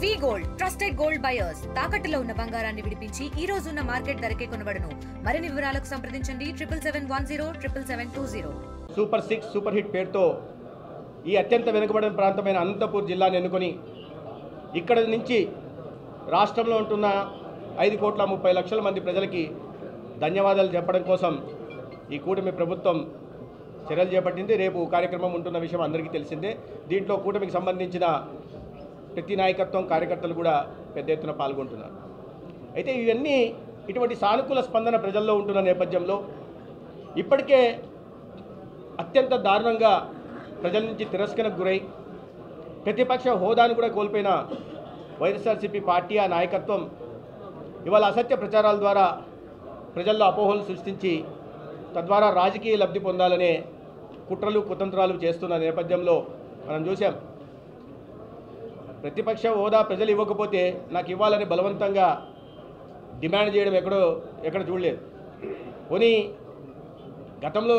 వి gold trusted gold buyers తాకట్టులో ఉన్న బంగారాన్ని విడిపించి ఈ రోజు ఉన్న మార్కెట్ ధరకే కొనబడును. మరిన్ని వివరాలకు సంప్రదించండి 77107720. సూపర్ 6 సూపర్ హిట్ పేరుతో ఈ అత్యంత వెనుకబడిన ప్రాంతమైన అనంతపూర్ జిల్లాను ఎన్నుకొని ఇక్కడ నుంచి రాష్ట్రంలో ఉంటున్న 5,30,00,000 మంది ప్రజలకి ధన్యవాదాలు చెప్పడం కోసం ఈ కూటమి ప్రభుత్వం చర్యలు చేపట్టింది. రేపు కార్యక్రమం ఉంటున్న విషయం అందరికీ తెలిసిందే. దీంట్లో కూటమికి సంబంధించిన ప్రతి నాయకత్వం కార్యకర్తలు కూడా పెద్ద ఎత్తున పాల్గొంటున్నారు. అయితే ఇవన్నీ ఇటువంటి సానుకూల స్పందన ప్రజల్లో ఉంటున్న నేపథ్యంలో ఇప్పటికే అత్యంత దారుణంగా ప్రజల నుంచి తిరస్కరణకు గురై ప్రతిపక్ష హోదాను కూడా కోల్పోయిన వైఎస్ఆర్సీపీ పార్టీ ఆ నాయకత్వం ఇవాళ అసత్య ప్రచారాల ద్వారా ప్రజల్లో అపోహలు సృష్టించి తద్వారా రాజకీయ లబ్ధి పొందాలనే కుట్రలు కుతంత్రాలు చేస్తున్న నేపథ్యంలో మనం చూసాం. ప్రతిపక్ష హోదా ప్రజలు ఇవ్వకపోతే నాకు ఇవ్వాలని బలవంతంగా డిమాండ్ చేయడం ఎక్కడ చూడలేదు. పోనీ గతంలో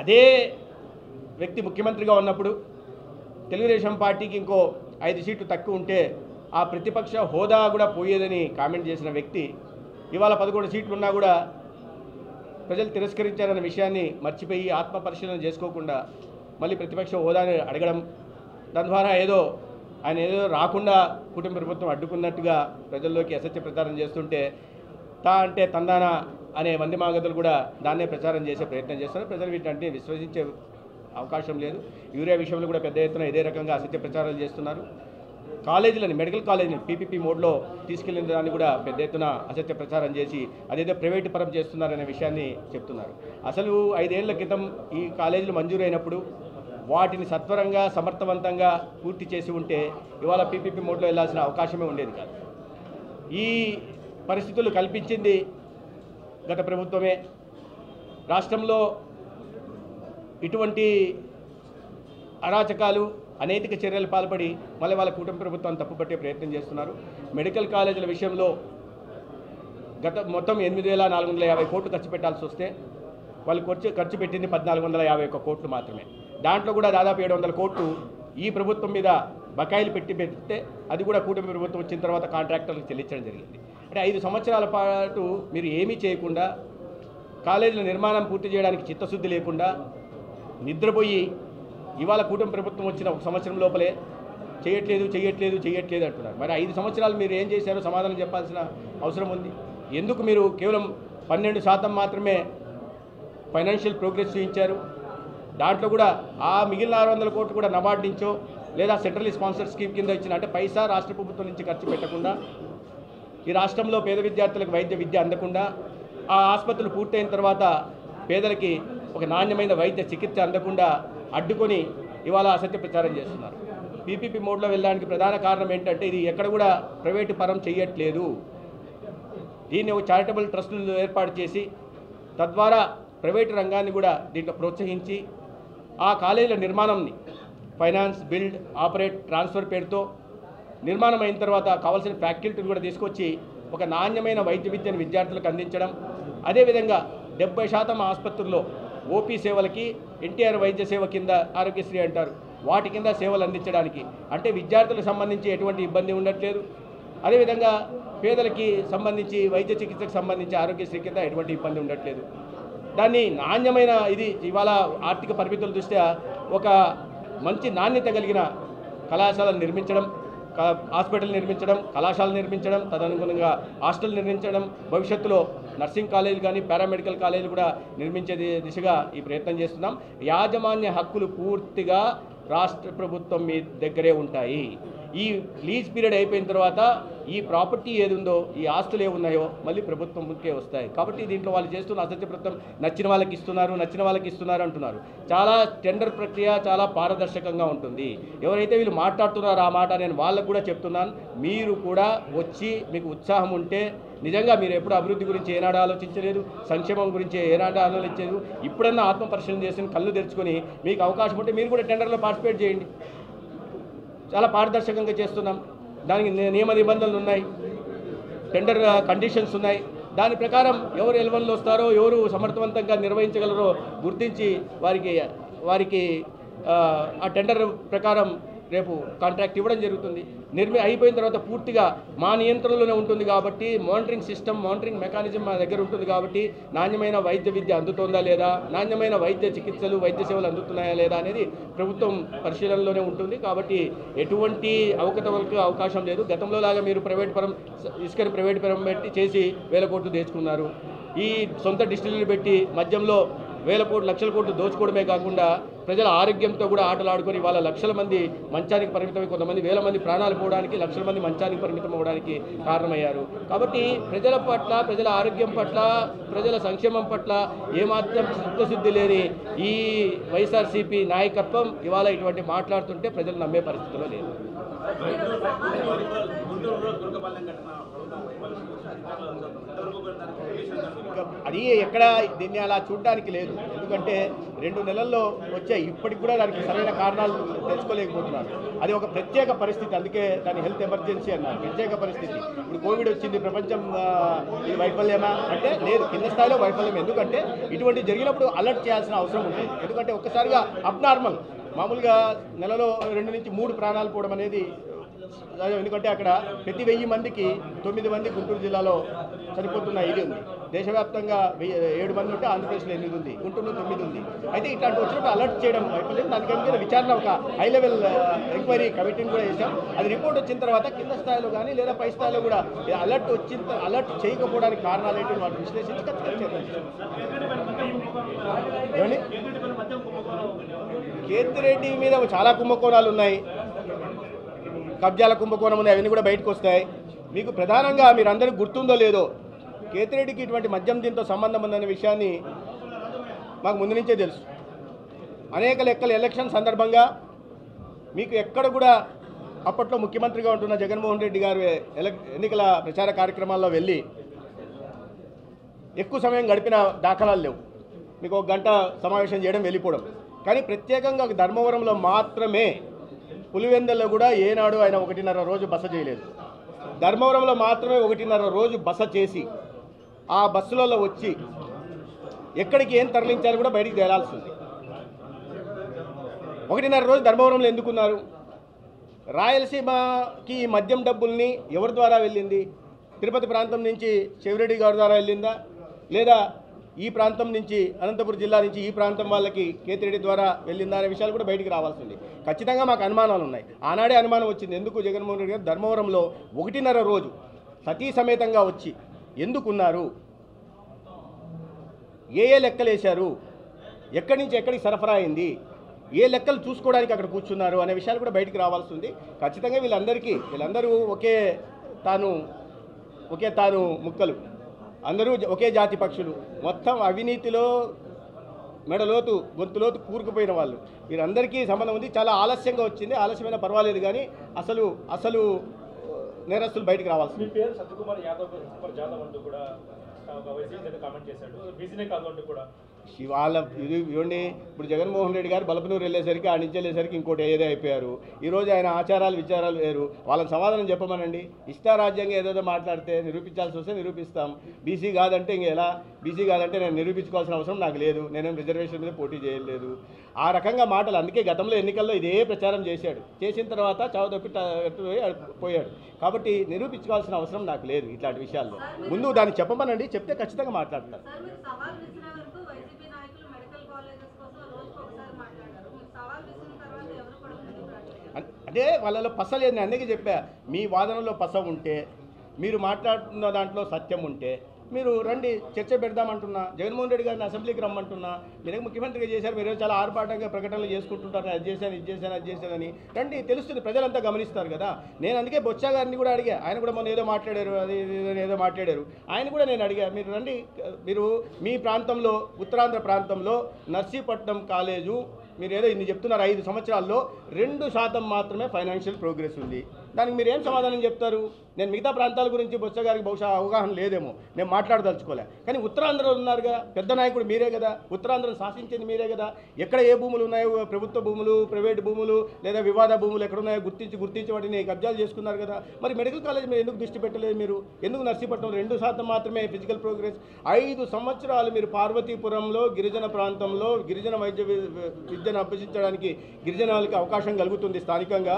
అదే వ్యక్తి ముఖ్యమంత్రిగా ఉన్నప్పుడు తెలుగుదేశం పార్టీకి ఇంకో 5 సీట్లు తక్కువ ఉంటే ఆ ప్రతిపక్ష హోదా కూడా పోయేదని కామెంట్ చేసిన వ్యక్తి ఇవాళ 11 సీట్లు ఉన్నా కూడా ప్రజలు తిరస్కరించారన్న విషయాన్ని మర్చిపోయి ఆత్మ పరిశీలన చేసుకోకుండా మళ్ళీ ప్రతిపక్ష హోదాని అడగడం, దాని ద్వారా ఆయన ఏదో రాకుండా కుటుంబ ప్రభుత్వం అడ్డుకున్నట్టుగా ప్రజల్లోకి అసత్య ప్రచారం చేస్తుంటే అంటే తందానా అనే వంది మాగదులు కూడా దాన్నే ప్రచారం చేసే ప్రయత్నం చేస్తున్నారు. ప్రజలు వీటిని విశ్వసించే అవకాశం లేదు. యూరియా విషయంలో కూడా పెద్ద ఎత్తున ఇదే రకంగా అసత్య ప్రచారాలు చేస్తున్నారు. కాలేజీలని మెడికల్ కాలేజీని పీపీపీ మోడ్లో తీసుకెళ్లిన దాన్ని కూడా పెద్ద ఎత్తున అసత్య ప్రచారం చేసి అదేదో ప్రైవేటు పరం చేస్తున్నారనే విషయాన్ని చెప్తున్నారు. అసలు 5 ఏళ్ల క్రితం ఈ కాలేజీలు మంజూరైనప్పుడు వాటిని సత్వరంగా సమర్థవంతంగా పూర్తి చేసి ఉంటే ఇవాళ పీపీపీ మోడ్లో వెళ్లాల్సిన అవకాశమే ఉండేది కాదు. ఈ పరిస్థితులు కల్పించింది గత ప్రభుత్వమే. రాష్ట్రంలో ఇటువంటి అరాచకాలు అనైతిక చర్యలు పాల్పడి మళ్ళీ వాళ్ళ కుటుంబ ప్రభుత్వాన్ని తప్పుపట్టే ప్రయత్నం చేస్తున్నారు. మెడికల్ కాలేజీల విషయంలో మొత్తం 8,450 కోట్లు ఖర్చు పెట్టాల్సి వస్తే వాళ్ళు ఖర్చు పెట్టింది 1,451 కోట్లు మాత్రమే. దాంట్లో కూడా దాదాపు 700 కోట్లు ఈ ప్రభుత్వం మీద బకాయిలు పెడితే అది కూడా కూటమి ప్రభుత్వం వచ్చిన తర్వాత కాంట్రాక్టర్లకు చెల్లించడం జరిగింది. అంటే 5 సంవత్సరాల పాటు మీరు ఏమీ చేయకుండా కాలేజీల నిర్మాణం పూర్తి చేయడానికి చిత్తశుద్ధి లేకుండా నిద్రపోయి ఇవాళ కూటమి ప్రభుత్వం వచ్చిన 1 సంవత్సరం లోపలే చేయట్లేదు అంటున్నారు. మరి 5 సంవత్సరాలు మీరు ఏం చేశారో సమాధానం చెప్పాల్సిన అవసరం ఉంది. ఎందుకు మీరు కేవలం 12% మాత్రమే ఫైనాన్షియల్ ప్రోగ్రెస్ చూపించారు? దాంట్లో కూడా ఆ మిగిలిన 600 కోట్లు కూడా నబార్డ్ నుంచో లేదా సెంట్రల్ స్పాన్సర్ స్కీమ్ కింద ఇచ్చిన అంటే పైసా రాష్ట్ర ప్రభుత్వం నుంచి ఖర్చు పెట్టకుండా ఈ రాష్ట్రంలో పేద విద్యార్థులకు వైద్య విద్య అందకుండా ఆ ఆసుపత్రులు పూర్తయిన తర్వాత పేదలకి ఒక నాణ్యమైన వైద్య చికిత్స అందకుండా అడ్డుకొని ఇవాళ అసత్య ప్రచారం చేస్తున్నారు. పీపీపీ మోడ్లో వెళ్ళడానికి ప్రధాన కారణం ఏంటంటే ఇది ఎక్కడ కూడా ప్రైవేటు పరం చేయట్లేదు. దీన్ని ఒక చారిటబుల్ ట్రస్టులు ఏర్పాటు చేసి తద్వారా ప్రైవేటు రంగాన్ని కూడా దీంట్లో ప్రోత్సహించి ఆ కాలేజీల నిర్మాణంని ఫైనాన్స్, బిల్డ్, ఆపరేట్, ట్రాన్స్ఫర్ పేరుతో నిర్మాణం అయిన తర్వాత కావాల్సిన ఫ్యాకల్టీని కూడా తీసుకొచ్చి ఒక నాణ్యమైన వైద్య విద్యను విద్యార్థులకు అందించడం. అదేవిధంగా 70% ఆసుపత్రుల్లో ఓపీ సేవలకి ఎన్టీఆర్ వైద్య సేవ కింద ఆరోగ్యశ్రీ అంటారు వాటి కింద సేవలు అందించడానికి అంటే విద్యార్థులకు సంబంధించి ఎటువంటి ఇబ్బంది ఉండట్లేదు. అదేవిధంగా పేదలకి సంబంధించి వైద్య చికిత్సకు సంబంధించి ఆరోగ్యశ్రీ కింద ఎటువంటి ఇబ్బంది ఉండట్లేదు. దాన్ని నాణ్యమైన ఇది ఇవాళ ఆర్థిక పరిమితుల దృష్ట్యా ఒక మంచి నాణ్యత కలిగిన కళాశాలను నిర్మించడం, హాస్పిటల్ నిర్మించడం, కళాశాల నిర్మించడం, తదనుగుణంగా హాస్టల్ నిర్మించడం, భవిష్యత్తులో నర్సింగ్ కాలేజీలు కానీ పారామెడికల్ కాలేజీలు కూడా నిర్మించే దిశగా ఈ ప్రయత్నం చేస్తున్నాం. యాజమాన్య హక్కులు పూర్తిగా రాష్ట్ర ప్రభుత్వం మీ దగ్గరే ఉంటాయి. ఈ లీజ్ పీరియడ్ అయిపోయిన తర్వాత ఈ ప్రాపర్టీ ఏది ఉందో ఈ ఆస్తులు ఏమున్నాయో మళ్ళీ ప్రభుత్వంకే వస్తాయి. కాబట్టి దీంట్లో వాళ్ళు చేస్తున్న అసత్య ప్రభుత్వం నచ్చిన వాళ్ళకి ఇస్తున్నారు అంటున్నారు. చాలా టెండర్ ప్రక్రియ చాలా పారదర్శకంగా ఉంటుంది. ఎవరైతే వీళ్ళు మాట్లాడుతున్నారో ఆ మాట నేను వాళ్ళకు కూడా చెప్తున్నాను. మీరు కూడా వచ్చి మీకు ఉత్సాహం ఉంటే నిజంగా మీరు ఎప్పుడు అభివృద్ధి గురించి ఏనాడు ఆలోచించలేదు, సంక్షేమం గురించి ఏనాడు ఆలోచించలేదు. ఇప్పుడన్నా ఆత్మ పరిశీలన చేసి కళ్ళు తెరుచుకొని మీకు అవకాశం ఉంటే మీరు కూడా టెండర్లో పార్టిసిపేట్ చేయండి. చాలా పారదర్శకంగా చేస్తున్నాం. దానికి నియమ నిబంధనలు ఉన్నాయి, టెండర్ కండిషన్స్ ఉన్నాయి. దాని ప్రకారం ఎవరు ఎలవన్లు వస్తారో ఎవరు సమర్థవంతంగా నిర్వహించగలరో గుర్తించి వారికి ఆ టెండర్ ప్రకారం రేపు కాంట్రాక్ట్ ఇవ్వడం జరుగుతుంది. అయిపోయిన తర్వాత పూర్తిగా మా నియంత్రణలోనే ఉంటుంది కాబట్టి మానిటరింగ్ సిస్టమ్, మానిటరింగ్ మెకానిజం మా దగ్గర ఉంటుంది కాబట్టి నాణ్యమైన వైద్య విద్య అందుతుందా లేదా, నాణ్యమైన వైద్య చికిత్సలు, వైద్య సేవలు అందుతున్నాయా లేదా అనేది ప్రభుత్వం పరిశీలనలోనే ఉంటుంది. కాబట్టి ఎటువంటి అవకతవకలకు అవకాశం లేదు. గతంలో లాగా మీరు ఇసుకని ప్రైవేట్ పరం పెట్టి చేసి 1000 కోట్లు తెచ్చుకున్నారు. ఈ సొంత డిస్టిలరీలు పెట్టి మద్యంలో 1000 కోట్లు, లక్షల కోట్లు దోచుకోవడమే కాకుండా ప్రజల ఆరోగ్యంతో కూడా ఆటలాడుకొని వాళ్ళ లక్షల మంది మంచానికి పరిమితమై, కొంతమంది 1000 మంది ప్రాణాలు పోవడానికి, లక్షల మంది మంచానికి పరిమితం అవ్వడానికి కారణమయ్యారు. కాబట్టి ప్రజల పట్ల, ప్రజల ఆరోగ్యం పట్ల, ప్రజల సంక్షేమం పట్ల ఏమాత్రం చిత్తశుద్ధి లేని ఈ వైఎస్ఆర్సీపీ నాయకత్వం ఇవాళ ఇటువంటి మాట్లాడుతుంటే ప్రజలు నమ్మే పరిస్థితిలో లేదు. అది ఎక్కడ దీన్ని అలా చూడడానికి లేదు. ఎందుకంటే 2 నెలల్లో వచ్చాయి, ఇప్పటికి కూడా దానికి సరైన కారణాలు తెలుసుకోలేకపోతున్నారు. అది ఒక ప్రత్యేక పరిస్థితి, అందుకే దాని హెల్త్ ఎమర్జెన్సీ అన్నారు. ప్రత్యేక పరిస్థితి. ఇప్పుడు కోవిడ్ వచ్చింది, ప్రపంచం ఇది వైఫల్యమా అంటే లేదు, కింద స్థాయిలో వైఫల్యం. ఎందుకంటే ఇటువంటి జరిగినప్పుడు అలర్ట్ చేయాల్సిన అవసరం ఉంది. ఎందుకంటే ఒక్కసారిగా అబ్నార్మల్, మామూలుగా నెలలో 2 నుంచి 3 ప్రాణాలు పోవడం అనేది, ఎందుకంటే అక్కడ ప్రతి 1000 మందికి 9 మంది గుంటూరు జిల్లాలో చనిపోతున్న ఇది ఉంది. దేశవ్యాప్తంగా 7 మంది ఉంటే ఆంధ్రప్రదేశ్లో 8 ఉంది, గుంటూరులో 9 ఉంది. అయితే ఇట్లాంటి వచ్చినప్పుడు అలర్ట్ చేయడం వైఫల్యం. దానికంటే విచారణ ఒక హై లెవెల్ ఎంక్వైరీ కమిటీని కూడా చేశాం. అది రిపోర్ట్ వచ్చిన తర్వాత కింద స్థాయిలో కానీ లేదా పై స్థాయిలో కూడా అలర్ట్ చేయకపోవడానికి కారణాలు ఏంటి వాటిని విశ్లేషించి ఖచ్చితంగా ఏమండి, కేతిరెడ్డి మీద చాలా కుంభకోణాలు ఉన్నాయి, కబ్జాల కుంభకోణం ఉంది, అవన్నీ కూడా బయటకు వస్తాయి. మీకు ప్రధానంగా మీరందరికీ గుర్తుందో లేదో, కేతిరెడ్డికి ఇటువంటి మద్యం దీంతో సంబంధం ఉందనే విషయాన్ని మాకు ముందు నుంచే తెలుసు. అనేక లెక్కల ఎలక్షన్ సందర్భంగా మీకు ఎక్కడ కూడా అప్పట్లో ముఖ్యమంత్రిగా ఉంటున్న జగన్మోహన్ రెడ్డి గారు ఎన్నికల ప్రచార కార్యక్రమాల్లో వెళ్ళి ఎక్కువ సమయం గడిపిన దాఖలాలు లేవు. మీకు 1 గంట సమావేశం చేయడం, వెళ్ళిపోవడం. కానీ ప్రత్యేకంగా ధర్మవరంలో మాత్రమే, పులివెందుల్లో కూడా ఏనాడు ఆయన 1.5 రోజు బస చేయలేదు. ధర్మవరంలో మాత్రమే 1.5 రోజు బస చేసి ఆ బస్సులలో వచ్చి ఎక్కడికి ఏం తరలించారు కూడా బయటికి తేలాల్సింది. 1.5 రోజు ధర్మవరంలో ఎందుకున్నారు? రాయలసీమకి ఈ మద్యం డబ్బుల్ని ఎవరి ద్వారా వెళ్ళింది? తిరుపతి ప్రాంతం నుంచి చెవిరెడ్డి గారి ద్వారా వెళ్ళిందా, లేదా ఈ ప్రాంతం నుంచి, అనంతపురం జిల్లా నుంచి ఈ ప్రాంతం వాళ్ళకి కేతిరెడ్డి ద్వారా వెళ్ళిందా అనే విషయాలు కూడా బయటికి రావాల్సింది. ఖచ్చితంగా మాకు అనుమానాలు ఉన్నాయి. ఆనాడే అనుమానం వచ్చింది. ఎందుకు జగన్మోహన్ రెడ్డి గారు ధర్మవరంలో 1.5 రోజు సతీ సమేతంగా వచ్చి ఎందుకున్నారు, ఏ లెక్కలు వేశారు, ఎక్కడి నుంచి ఎక్కడికి సరఫరా అయింది, ఏ లెక్కలు చూసుకోవడానికి అక్కడ కూర్చున్నారు అనే విషయాలు కూడా బయటికి రావాల్సింది. ఖచ్చితంగా వీళ్ళందరూ ఒకే తాను ముక్కలు, అందరూ ఒకే జాతి పక్షులు, మొత్తం అవినీతిలో మెడలోతు గొంతులోతు కూరుకుపోయిన వాళ్ళు. వీరందరికీ సంబంధం ఉంది. చాలా ఆలస్యంగా వచ్చింది, ఆలస్యమైన పర్వాలేదు, కానీ అసలు నేరస్తులు బయటికి రావాల్సింది. మీ పేరు సత్యకుమార్ జాదవ్ అంటూ కూడా కామెంట్ చేశాడు, బీసీనే కాదు అంటూ కూడా. వాళ్ళ ఇది ఇవ్వండి. ఇప్పుడు జగన్మోహన్ రెడ్డి గారు బలపనూరు వెళ్ళేసరికి, ఆ నుంచి వెళ్ళేసరికి ఇంకోటి ఏదో అయిపోయారు. ఈరోజు ఆయన ఆచారాలు విచారాలు వేరు. వాళ్ళని సమాధానం చెప్పమనండి. ఇష్టారాజ్యంగా ఏదేదో మాట్లాడితే నిరూపించాల్సి వస్తే నిరూపిస్తాం. బీసీ కాదంటే ఇంక ఎలా? బీసీ కాదంటే నేను నిరూపించుకోవాల్సిన అవసరం నాకు లేదు, నేనేం రిజర్వేషన్ మీద పోటీ చేయలేదు. ఆ రకంగా మాటలు. అందుకే గతంలో ఎన్నికల్లో ఇదే ప్రచారం చేశాడు. చేసిన తర్వాత చావుదప్పి పోయాడు. కాబట్టి నిరూపించుకోవాల్సిన అవసరం నాకు లేదు ఇట్లాంటి విషయాల్లో. ముందు దాన్ని చెప్పమనండి, చెప్తే ఖచ్చితంగా మాట్లాడతాను. అదే వాళ్ళలో పస లేదు. నేను అందుకే చెప్పా, మీ వాదనలో పస ఉంటే, మీరు మాట్లాడుతున్న దాంట్లో సత్యం ఉంటే మీరు రండి, చర్చ పెడదామంటున్నా. జగన్మోహన్ రెడ్డి గారిని అసెంబ్లీకి రమ్మంటున్నా. మీరే ముఖ్యమంత్రిగా చేశారు, మీరు చాలా ఆర్భాటంగా ప్రకటనలు చేసుకుంటుంటారు, అది చేశానని రండి, తెలుస్తుంది, ప్రజలంతా గమనిస్తారు కదా. నేను అందుకే బొత్స గారిని కూడా అడిగా. ఆయన కూడా మొన్న ఏదో మాట్లాడారు, ఏదో మాట్లాడారు. ఆయన కూడా నేను అడిగా, మీరు రండి, మీరు మీ ప్రాంతంలో, ఉత్తరాంధ్ర ప్రాంతంలో నర్సీపట్నం కాలేజు, మీరు ఏదో ఇన్ని చెప్తున్నారు, 5 సంవత్సరాల్లో 2% మాత్రమే ఫైనాన్షియల్ ప్రోగ్రెస్ ఉంది. దానికి మీరు ఏం సమాధానం చెప్తారు? నేను మిగతా ప్రాంతాల గురించి బొత్స గారికి బహుశా అవగాహన లేదేమో, నేను మాట్లాడదలుచుకోలే. కానీ ఉత్తరాంధ్రలో ఉన్నారుగా, పెద్ద నాయకుడు మీరే కదా, ఉత్తరాంధ్రను శాసించింది మీరే కదా. ఎక్కడ ఏ భూములు ఉన్నాయో, ప్రభుత్వ భూములు, ప్రైవేట్ భూములు లేదా వివాద భూములు ఎక్కడున్నాయో గుర్తించి వాటిని కబ్జాలు చేసుకున్నారు కదా. మరి మెడికల్ కాలేజ్ మీద ఎందుకు దృష్టి పెట్టలేదు మీరు? ఎందుకు నర్సీపట్నం 2% మాత్రమే ఫిజికల్ ప్రోగ్రెస్? 5 సంవత్సరాలు మీరు పార్వతీపురంలో గిరిజన ప్రాంతంలో గిరిజన విద్యను అభ్యసించడానికి గిరిజన వాళ్ళకి అవకాశం కలుగుతుంది స్థానికంగా.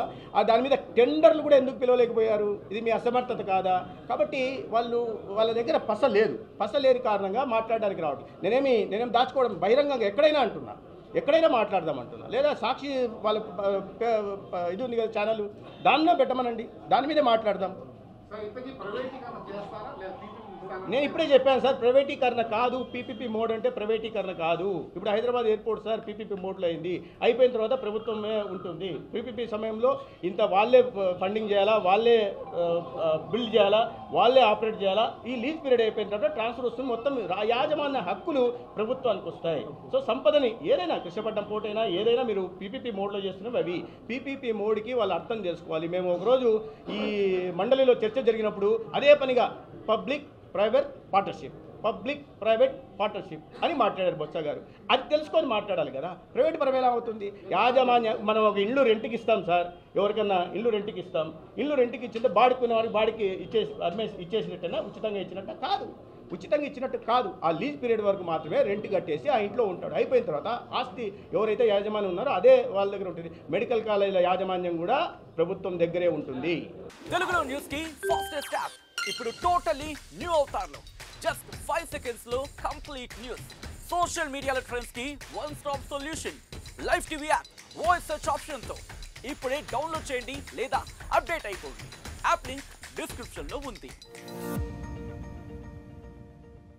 దాని మీద టెండర్లు కూడా ఎందుకు పిలవలేకపోయారు? ఇది మీ అసమర్థత కాదా? కాబట్టి వాళ్ళ దగ్గర పస లేని కారణంగా మాట్లాడడానికి రావట్లేదు. నేనేం దాచుకోవడం, బహిరంగంగా ఎక్కడైనా మాట్లాడదామంటున్నా. లేదా సాక్షి వాళ్ళ ఇది ఉంది కదా ఛానల్, దానిలో పెట్టమనండి, దాని మీదే మాట్లాడదాం. నేను ఇప్పుడే చెప్పాను సార్, ప్రైవేటీకరణ కాదు. పీపీపీ మోడ్ అంటే ప్రైవేటీకరణ కాదు. ఇప్పుడు హైదరాబాద్ ఎయిర్పోర్ట్ సార్ పీపీపీ మోడ్లో అయింది, అయిపోయిన తర్వాత ప్రభుత్వమే ఉంటుంది. పీపీపీ సమయంలో ఇంత వాళ్ళే ఫండింగ్ చేయాలా, వాళ్ళే బిల్డ్ చేయాలా, వాళ్ళే ఆపరేట్ చేయాలా. ఈ లీజ్ పీరియడ్ అయిపోయిన తర్వాత ట్రాన్స్ఫర్ వస్తుంది, మొత్తం యాజమాన్య హక్కులు ప్రభుత్వానికి వస్తాయి. సో సంపదని ఏదైనా కృష్ణపట్నం పోర్ట్ అయినా ఏదైనా మీరు పీపీపీ మోడ్లో చేస్తున్నవి అవి పీపీపీ మోడ్కి వాళ్ళు అర్థం చేసుకోవాలి. మేము ఒకరోజు ఈ మండలిలో చర్చ జరిగినప్పుడు అదే పనిగా పబ్లిక్ ప్రైవేట్ పార్ట్నర్షిప్ అని మాట్లాడారు బొత్స గారు. అది తెలుసుకొని మాట్లాడాలి కదా. ప్రైవేట్ పరం ఎలా అవుతుంది? యాజమాన్య మనం ఒక ఇల్లు రెంట్కి ఇస్తాం సార్, ఎవరికన్నా ఇల్లు రెంట్కి ఇస్తాం. ఇల్లు రెంట్కి ఇచ్చింటే బాడుకున్న వాడికి బాడికి ఇచ్చేసినట్టేనా? ఉచితంగా ఇచ్చినట్ట కాదు. ఉచితంగా ఇచ్చినట్టు కాదు. ఆ లీజ్ పీరియడ్ వరకు మాత్రమే రెంట్ కట్టేసి ఆ ఇంట్లో ఉంటాడు. అయిపోయిన తర్వాత ఆస్తి ఎవరైతే యాజమాన్యం ఉన్నారో అదే వాళ్ళ దగ్గర ఉంటుంది. మెడికల్ కాలేజీల యాజమాన్యం కూడా ప్రభుత్వం దగ్గరే ఉంటుంది. తెలుగులో న్యూస్ కి ఫాస్టెస్ట్ యాప్ ఇప్పుడు టోటలీ న్యూ అవతార్లో జస్ట్ 5 seconds లో కంప్లీట్ న్యూస్. సోషల్ మీడియాలో ట్రెండ్స్ కి one stop solution. Live TV app voice search option తో ఇప్పుడే డౌన్లోడ్ చేయండి లేదా అప్డేట్ అయిపోండి. యాప్ లింక్ డిస్క్రిప్షన్ లో ఉంది.